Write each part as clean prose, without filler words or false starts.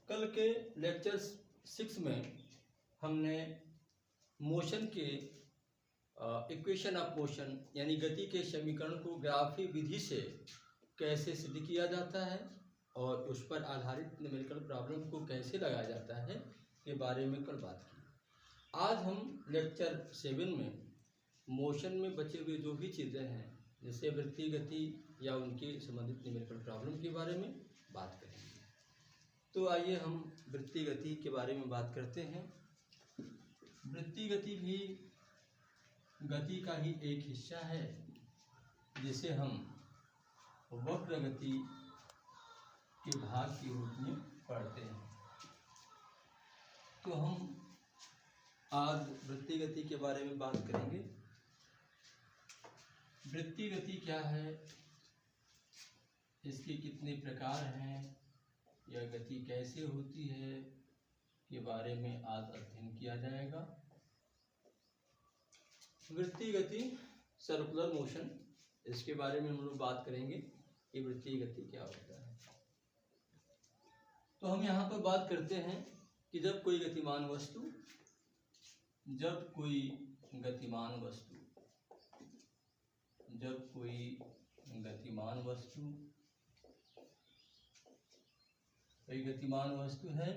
कल के लेक्चर 6 में हमने मोशन के इक्वेशन ऑफ मोशन यानी गति के समीकरण को ग्राफी विधि से कैसे सिद्ध किया जाता है और उस पर आधारित न्यूमेरिकल प्रॉब्लम को कैसे लगाया जाता है के बारे में कल बात की। आज हम लेक्चर 7 में मोशन में बचे हुए जो भी चीज़ें हैं जैसे वृत्तीय गति या उनके संबंधित न्यूमेरिकल प्रॉब्लम के बारे में बात करेंगे। तो आइए हम वृत्तीय गति के बारे में बात करते हैं। वृत्तीय गति भी गति का ही एक हिस्सा है जिसे हम वक्र गति के भाग के रूप में पढ़ते हैं। तो हम आज वृत्तीय गति के बारे में बात करेंगे। वृत्तीय गति क्या है, इसके कितने प्रकार हैं, यह गति कैसे होती है के बारे में आज अध्ययन किया जाएगा। वृत्तीय गति सर्कुलर मोशन, इसके बारे में हम लोग बात करेंगे कि वृत्तीय गति क्या होता है। तो हम यहाँ पर बात करते हैं कि जब कोई गतिमान वस्तु है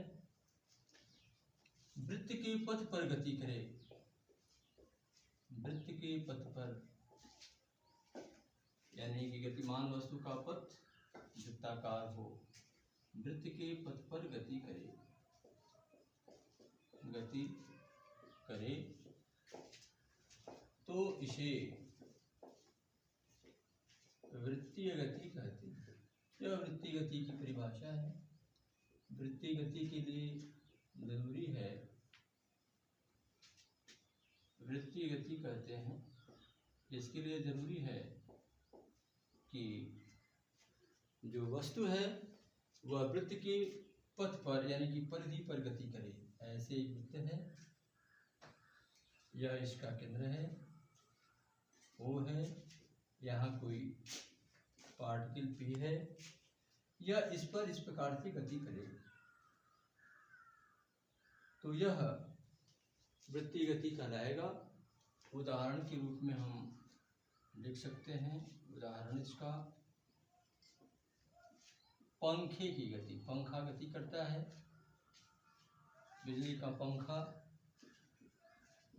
वृत्त के पथ पर गति करे, वृत्त के पथ पर यानी कि गतिमान वस्तु का पथ वृत्ताकार हो, वृत्त के पथ पर गति करे तो इसे वृत्तीय गति कहते हैं। यह वृत्तीय गति की परिभाषा है। वृत्तीय गति के लिए जरूरी है, वृत्तीय गति कहते हैं इसके लिए जरूरी है कि जो वस्तु है वह वृत्त के पथ पर यानी कि परिधि पर गति करे। ऐसे एक वृत्त है, यह इसका केंद्र है, वो है, यहाँ कोई पार्टिकल P है, यह इस पर इस प्रकार से गति करे तो यह वृत्तीय गति कहलाएगा। उदाहरण के रूप में हम लिख सकते हैं, उदाहरण इसका पंखे की गति। पंखा गति करता है, बिजली का पंखा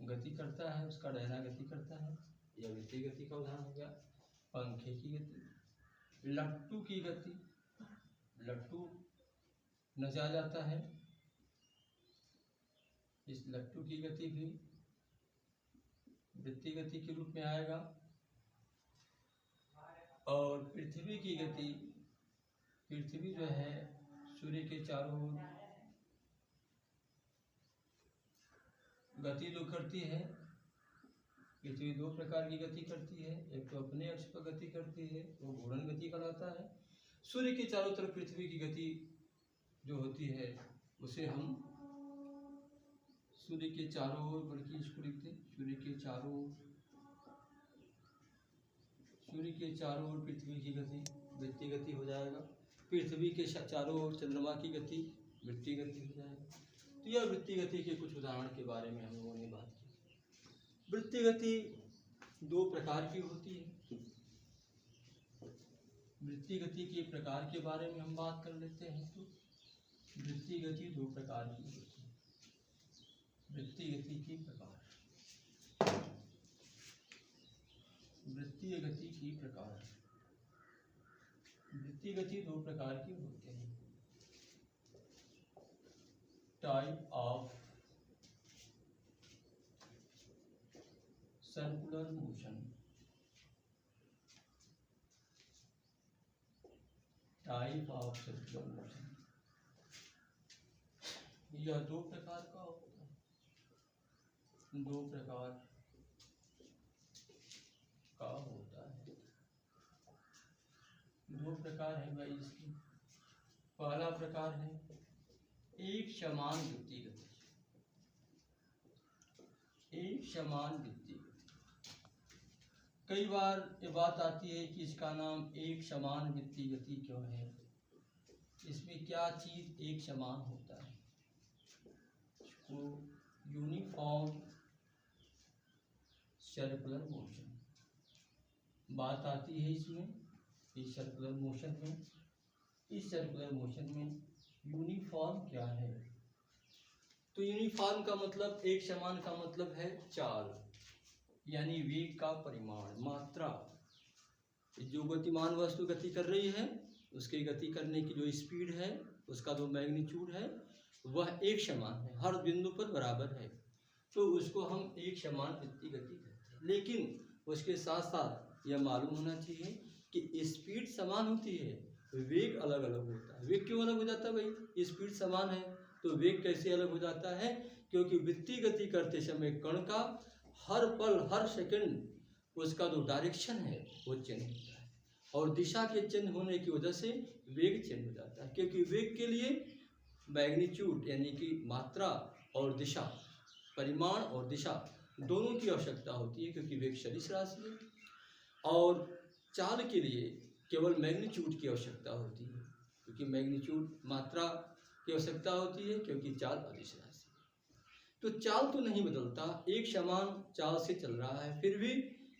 गति करता है, उसका डैना गति करता है, यह वृत्तीय गति का उदाहरण हो गया। पंखे की गति। लट्टू की गति, लट्टू नचा जाता है, इस लट्टू की गति भी वृत्तीय गति के रूप में आएगा। और पृथ्वी की गति, पृथ्वी जो है सूर्य के चारों ओर गति जो करती है, पृथ्वी दो प्रकार की गति करती है। एक तो अपने अक्ष पर गति करती है, वो घूर्णन गति कहलाता है। सूर्य के चारों तरफ पृथ्वी की गति जो होती है उसे हम सूर्य के चारों ओर, बल्कि इसको लिखते सूर्य के चारों ओर पृथ्वी की गति वृत्तीय गति हो जाएगा। पृथ्वी के चारों ओर चंद्रमा की गति वृत्तीय गति हो जाएगा। तो यह वृत्तीय गति के कुछ उदाहरण के बारे में हम लोगों ने बात की। वृत्तीय गति दो प्रकार की होती है। वृत्तीय गति के प्रकार के बारे में हम बात कर लेते हैं। तो वृत्तीय गति दो प्रकार की होती है। वृत्तीय गति के प्रकार, वृत्तीय गति की प्रकार, वृत्तीय गति दो प्रकार की होते हैं। Type of circular motion, type of circular motion, यह दो प्रकार का होता है। दो प्रकार का होता है। दो प्रकार है भाई इसकी। पहला प्रकार है एक समान वृत्तीय गति। एक समान वृत्तीय गति, कई बार ये बात आती है कि इसका नाम एक समान वृत्तीय गति क्यों है। इसमें क्या चीज एक समान होता है, इसको यूनिफॉर्म सर्कुलर मोशन बात आती है इसमें। इस सर्कुलर मोशन में, इस सर्कुलर मोशन में यूनिफॉर्म क्या है? तो यूनिफॉर्म का मतलब, एक समान का मतलब है चाल, यानी वेग का परिमाण, मात्रा। जो गतिमान वस्तु गति कर रही है उसके गति करने की जो स्पीड है, उसका जो मैग्नीट्यूड है, वह एक समान है, हर बिंदु पर बराबर है। तो उसको हम एक समान वृत्तीय गति कहते हैं। लेकिन उसके साथ साथ यह मालूम होना चाहिए कि स्पीड समान होती है, वेग अलग अलग होता है। वेग क्यों अलग हो जाता है भाई? स्पीड समान है तो वेग कैसे अलग हो जाता है? क्योंकि वृत्तीय गति करते समय कण का हर पल, हर सेकंड उसका जो डायरेक्शन है वो चेंज होता है, और दिशा के चेंज होने की वजह से वेग चेंज हो जाता है। क्योंकि वेग के लिए मैग्नीट्यूड यानी कि मात्रा और दिशा, परिमाण और दिशा दोनों की आवश्यकता होती है, क्योंकि वेग सदिश राशि है। और चाल के लिए केवल मैग्नीट्यूड की आवश्यकता होती है, क्योंकि मैग्नीट्यूड मात्रा की आवश्यकता होती है, क्योंकि चाल अदिश राशि है। तो चाल तो नहीं बदलता, एक समान चाल से चल रहा है, फिर भी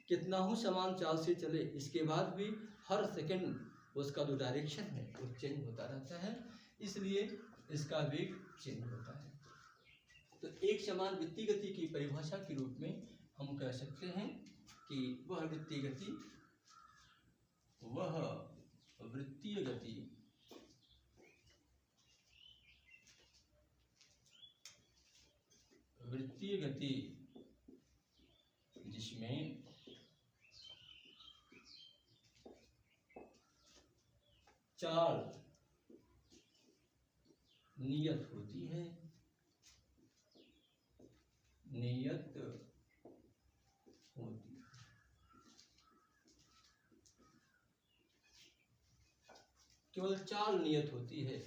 कितना हो समान चाल से चले, इसके बाद भी हर सेकंड उसका जो डायरेक्शन है वो चेंज होता रहता है, इसलिए इसका वेग चेंज होता है। तो एक समान वृत्तीय गति की परिभाषा के रूप में हम कह सकते हैं कि वह वृत्तीय गति जिसमें चाल नियत होती है, केवल चाल नियत होती है।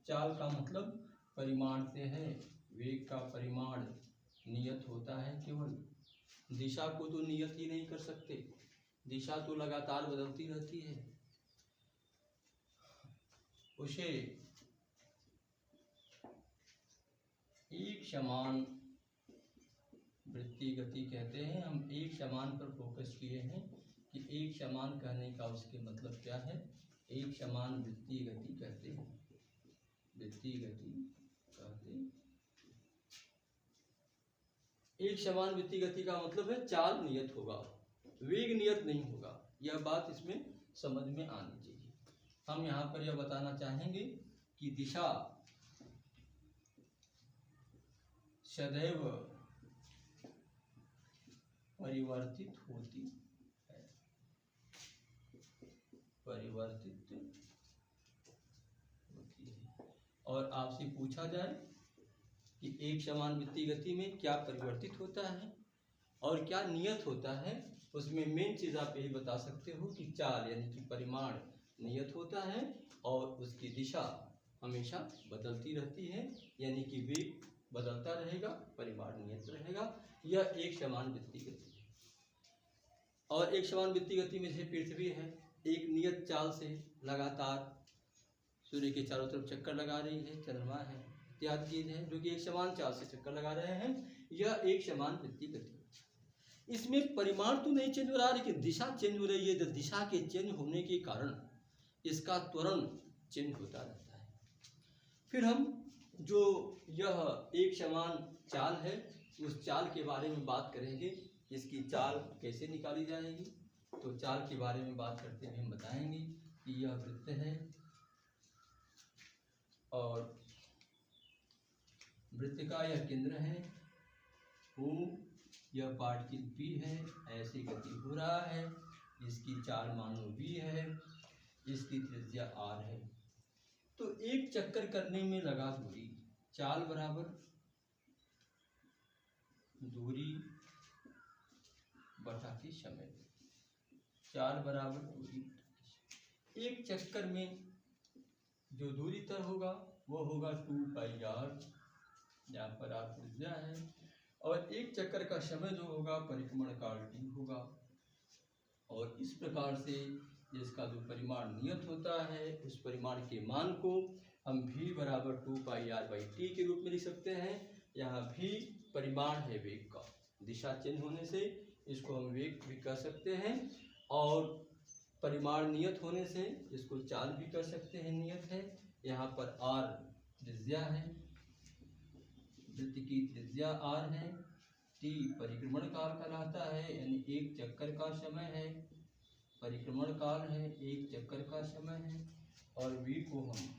चाल का मतलब परिमाण से है, वेग का परिमाण नियत होता है। केवल दिशा को तो नियत ही नहीं कर सकते, दिशा तो लगातार बदलती रहती है। उसे एक समान वृत्तीय गति कहते हैं। हम एक समान पर फोकस किए हैं कि एक समान कहने का उसके मतलब क्या है। एक समान वृत्तीय गति कहते हैं, वृत्तीय गति कहते हैं। एक समान वृत्तीय गति का मतलब है चाल नियत होगा, वेग नियत नहीं होगा। यह बात इसमें समझ में आनी चाहिए। हम यहाँ पर यह बताना चाहेंगे कि दिशा सदैव परिवर्तित होती है, परिवर्तित होती है। और आपसे पूछा जाए कि एक समान वृत्तीय गति में क्या परिवर्तित होता है और क्या नियत होता है, उसमें मेन चीज आप यही बता सकते हो कि चाल यानी कि परिमाण नियत होता है और उसकी दिशा हमेशा बदलती रहती है, यानी कि वेग बदलता रहेगा, परिमाण नियत रहेगा। यह एक समान वृत्तीय गति है। और एक समान वृत्तीय गति में जैसे पृथ्वी है, एक नियत चाल से लगातार सूर्य के चारों तरफ चक्कर लगा रही है, चंद्रमा है, इत्यादि चीज है जो कि एक समान चाल से चक्कर लगा रहे हैं, यह एक समान वृत्तीय गति। इसमें परिमाण तो नहीं चेंज हो रहा, लेकिन दिशा चेंज हो रही है। तो दिशा के चेंज होने के कारण इसका त्वरण चेंज होता रहता है। फिर हम जो यह एक समान चाल है उस चाल के बारे में बात करेंगे, इसकी चाल कैसे निकाली जाएगी। तो चाल के बारे में बात करते हुए हम बताएंगे कि यह वृत्त है और वृत्त का यह केंद्र है O, यह पार्टिकल P है, ऐसे गति हो रहा है, इसकी चाल मानो V है, इसकी त्रिज्या R है। तो एक चक्कर करने में लगा दूरी, चाल बराबर दूरी बटा के समय, चाल बराबर दूरी। एक चक्कर में जो दूरी तय होगा वो होगा 2πr, यहाँ पर R त्रिज्या है, और एक चक्कर का समय जो होगा परिक्रमण काल T होगा। और इस प्रकार से जिसका जो परिमाण नियत होता है उस परिमाण के मान को हम v बराबर 2πr/t के रूप में लिख सकते हैं। यहाँ v परिमाण है वेग का, दिशा चेंज होने से इसको हम वेग भी कह सकते हैं, और परिमाण नियत होने से इसको चाल भी कर सकते हैं, नियत है। यहाँ पर r त्रिज्या है, वृत्त की त्रिज्या r है, t परिक्रमण काल कहलाता है, यानी एक चक्कर का समय है, परिक्रमण काल है, एक चक्कर का समय है, और v को हम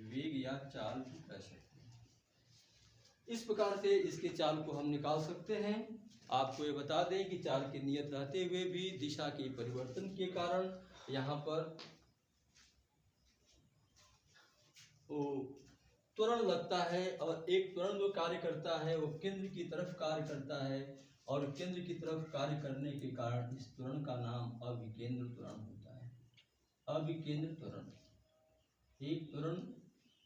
वेग या चाल भी कह सकते हैं। इस प्रकार से इसके चाल को हम निकाल सकते हैं। आपको ये बता दें कि चाल के नियत रहते हुए भी दिशा के परिवर्तन के कारण यहाँ पर वो त्वरण लगता है, और एक त्वरण जो कार्य करता है वो केंद्र की तरफ कार्य करता है, और केंद्र की तरफ कार्य करने के कारण इस त्वरण का नाम अभिकेंद्र त्वरण होता है। अभिकेंद्र त्वरण, एक त्वरण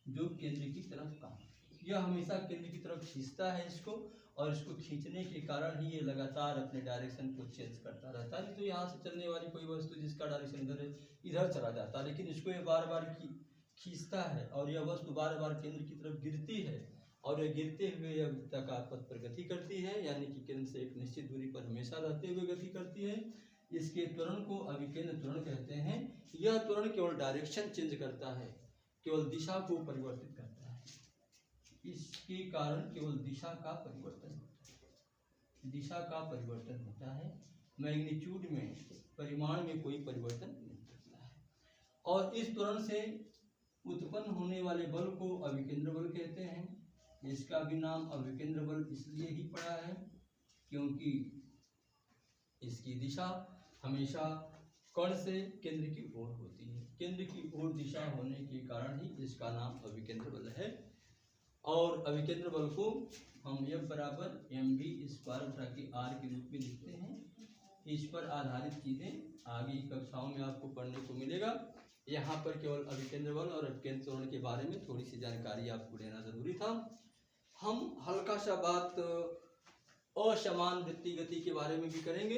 जो केंद्र की तरफ का, यह हमेशा केंद्र की तरफ खींचता है इसको, और इसको खींचने के कारण ही ये लगातार अपने डायरेक्शन को चेंज करता रहता है। नहीं तो यहाँ से चलने वाली कोई वस्तु जिसका डायरेक्शन इधर है इधर चला जाता है, लेकिन इसको ये बार बार खींचता है, और यह वस्तु बार बार केंद्र की तरफ गिरती है, और यह गिरते हुए यह वृत्ताकार पथ पर गति करती है, यानी कि केंद्र से एक निश्चित दूरी पर हमेशा रहते हुए गति करती है। इसके त्वरण को अभिकेंद्र त्वरण कहते हैं। यह त्वरण केवल डायरेक्शन चेंज करता है, केवल दिशा को परिवर्तित करता है, इसके कारण केवल दिशा का परिवर्तन होता है, दिशा का परिवर्तन होता है, मैग्नीट्यूड में, परिमाण में कोई परिवर्तन नहीं करता है। और इस त्वरण से उत्पन्न होने वाले बल को अभिकेंद्र बल कहते हैं। इसका भी नाम अभिकेंद्र बल इसलिए ही पड़ा है क्योंकि इसकी दिशा हमेशा कण से केंद्र की ओर होती है, केंद्र की ओर दिशा होने के कारण ही इसका नाम अभिकेंद्र बल है। और अभिकेंद्र बल को हम F बराबर mv स्क्वायर के r के रूप में लिखते हैं। इस पर आधारित चीजें आगे की कक्षाओं में आपको पढ़ने को मिलेगा। यहाँ पर केवल अभिकेंद्र बल और अभिकेंद्र त्वरण के बारे में थोड़ी सी जानकारी आपको लेना जरूरी था। हम हल्का सा बात असमान वृत्तीय गति के बारे में भी करेंगे।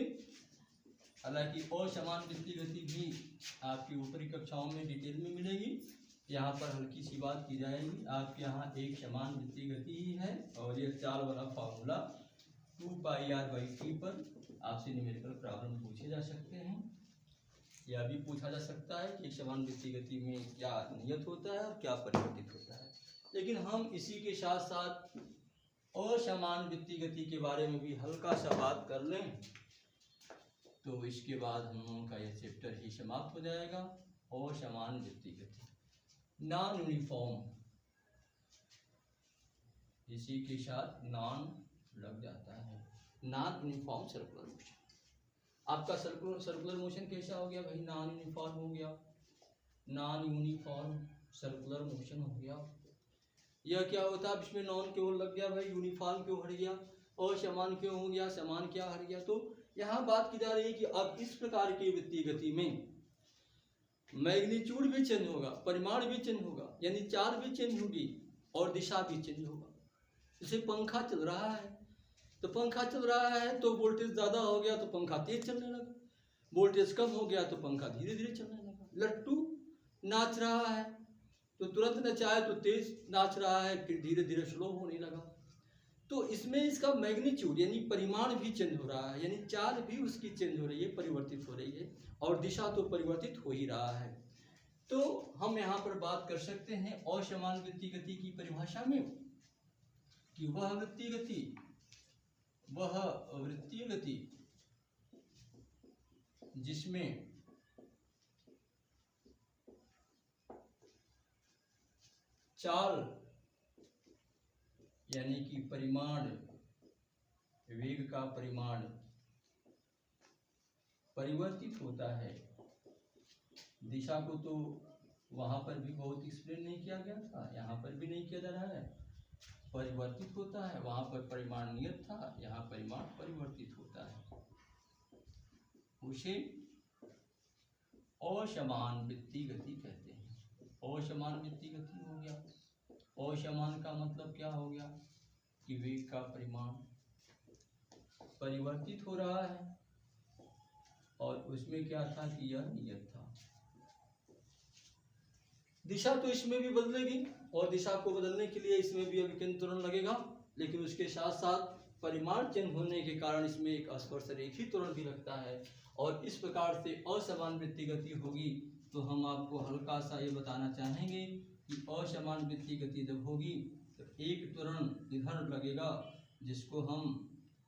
हालांकि असमान वृत्तीय गति भी आपकी ऊपरी कक्षाओं में डिटेल में मिलेगी। यहाँ पर हल्की सी बात की जाएगी। आपके यहाँ एक समान वृत्तीय गति ही है, और यह चाल वाला फार्मूला 2πr/t पर आपसे न्यूमेरिकल प्रॉब्लम पूछे जा सकते हैं। यह भी पूछा जा सकता है कि एक समान वृत्तीय गति में क्या नियत होता है और क्या परिवर्तित होता है। लेकिन हम इसी के साथ साथ असमान वृत्तीय गति के बारे में भी हल्का सा बात कर लें, तो इसके बाद हम लोगों का यह चैप्टर ही समाप्त हो जाएगा। असमान वृत्तीय गति, नॉन यूनिफॉर्म, इसी के साथ नॉन लग जाता है, नॉन यूनिफॉर्म सर्कुलर मोशन। आपका सर्कुलर मोशन कैसा हो गया भाई? नॉन यूनिफॉर्म हो गया, नॉन यूनिफॉर्म सर्कुलर मोशन हो गया। यह क्या होता है? इसमें नॉन क्यों लग गया भाई, यूनिफॉर्म क्यों हट गया, और समान क्यों हो गया, समान क्या हट गया? तो यहाँ बात की जा रही है कि अब इस प्रकार की वृत्तीय गति में मैग्नीट्यूड भी चेंज होगा, परिमाण भी चेंज होगा, यानी चाल भी चेंज होगी और दिशा भी चेंज होगा। जैसे पंखा चल रहा है, तो पंखा चल रहा है तो वोल्टेज ज़्यादा हो गया तो पंखा तेज चलने लगा, वोल्टेज कम हो गया तो पंखा धीरे धीरे चलने लगा। लट्टू नाच रहा है तो तुरंत नचाए तो तेज नाच रहा है, फिर धीरे धीरे स्लो होने लगा। तो इसमें इसका मैग्नीट्यूड यानी परिमाण भी चेंज हो रहा है, यानी चाल भी उसकी चेंज हो रही है, परिवर्तित हो रही है, और दिशा तो परिवर्तित हो ही रहा है। तो हम यहाँ पर बात कर सकते हैं असमान वृत्तीय गति की परिभाषा में कि वह वृत्तीय गति जिसमें चाल यानी कि परिमाण, वेग का परिमाण परिवर्तित होता है। दिशा को तो वहां पर भी बहुत एक्सप्लेन नहीं किया गया था, यहाँ पर भी नहीं किया जा रहा है। परिवर्तित होता है, वहां पर परिमाण नियत था, यहाँ परिमाण परिवर्तित होता है, उसे असमान वृत्तीय गति कहते हैं। असमान वृत्तीय गति हो गया। असमान का मतलब क्या हो गया कि वेग का परिमाण परिवर्तित हो रहा है, और उसमें क्या था कि यह नियत था। दिशा तो इसमें भी बदलेगी और दिशा को बदलने के लिए इसमें भी अभिकेंद्र त्वरण लगेगा, लेकिन उसके साथ साथ परिमाण चेंज होने के कारण इसमें एक स्पर्श रेखी त्वरण भी लगता है। और इस प्रकार से असमान वृत्तीय गति होगी तो हम आपको हल्का सा ये बताना चाहेंगे कि असमान वृत्तीय गति जब होगी तो एक त्वरण इधर लगेगा जिसको हम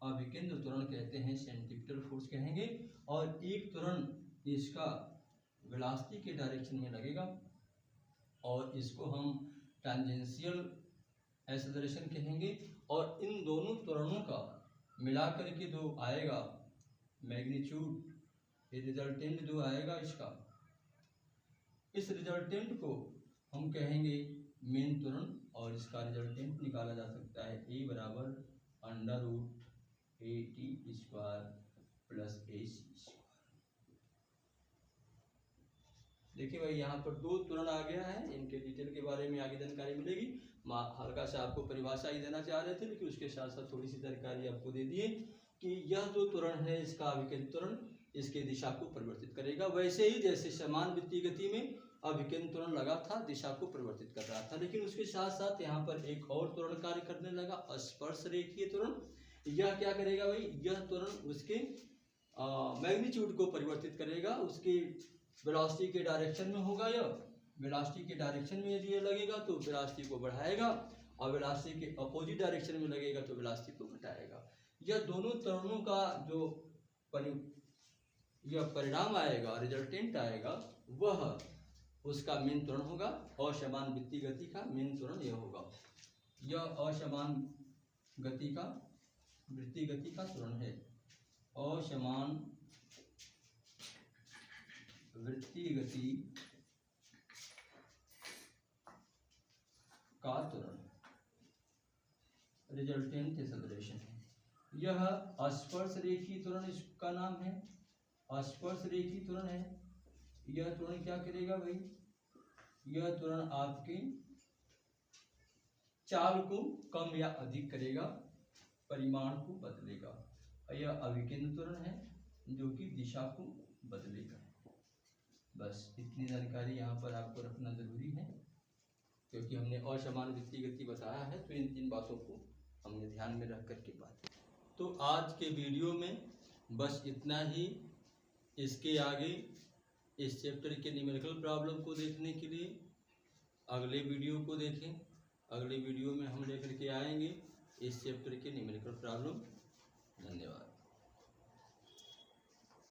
अभिकेंद्र त्वरण कहते हैं, सेंट्रीपिटल फोर्स कहेंगे, और एक त्वरण इसका वेलोसिटी के डायरेक्शन में लगेगा और इसको हम टैंजेंशियल एक्सेलरेशन कहेंगे। और इन दोनों त्वरणों का मिलाकर के जो आएगा मैग्नीट्यूड, ये रिजल्टेंट जो आएगा इसका, इस रिजल्टेंट को हम कहेंगे मेन त्वरण, और इसका रिजल्टेंट निकाला जा सकता है ए बराबर √AT² प्लस AC²। देखिए भाई यहाँ पर दो त्वरण आ गया है, इनके डिटेल के बारे में आगे जानकारी मिलेगी। हल्का सा आपको परिभाषा ही देना चाह रहे थे, लेकिन उसके साथ साथ थोड़ी सी जानकारी आपको दे दिए कि यह जो त्वरण है इसका अभिकेंद्र त्वरण इसके दिशा को परिवर्तित करेगा। वैसे ही जैसे समान वृत्तीय गति में अभिकेंद्र त्वरण लगा था, दिशा को परिवर्तित कर रहा था, लेकिन उसके साथ साथ यहाँ पर एक और त्वरण कार्य करने लगा, स्पर्श रेखीय त्वरण। यह क्या करेगा भाई, यह त्वरण उसके मैग्नीट्यूड को परिवर्तित करेगा, उसकी वेलोसिटी के डायरेक्शन में होगा। यह वेलोसिटी के डायरेक्शन में यदि ये लगेगा तो वेलोसिटी को बढ़ाएगा, और वेलोसिटी के अपोजिट डायरेक्शन में लगेगा तो वेलोसिटी को घटाएगा। यह दोनों त्वरणों का जो यह परिणाम आएगा, रिजल्टेंट आएगा, वह उसका मेन त्वरण होगा। असमान वृत्तीय गति का मेन त्वरण यह होगा। यह असमान गति का वृत्तीय गति का त्वरण है, असमान वृत्तीय गति का त्वरण, रिजल्टेंट एक्सेलरेशन है। यह स्पर्श रेखीय त्वरण इसका नाम है, स्पर्श रेखीय त्वरण है। यह त्वरण क्या करेगा भाई, यह त्वरण आपके चाल को कम या अधिक करेगा, परिमाण को बदलेगा। यह अभिकेंद्र त्वरण है जो कि दिशा को बदलेगा। बस इतनी जानकारी यहाँ पर आपको रखना जरूरी है, क्योंकि हमने असमान वृत्तीय गति बताया है, तो इन तीन बातों को हमने ध्यान में रख करके बात। तो आज के वीडियो में बस इतना ही। इसके आगे इस चैप्टर के न्यूमेरिकल प्रॉब्लम को देखने के लिए अगले वीडियो को देखें। अगले वीडियो में हम लेकर के आएंगे इस चैप्टर के न्यूमेरिकल प्रॉब्लम। धन्यवाद।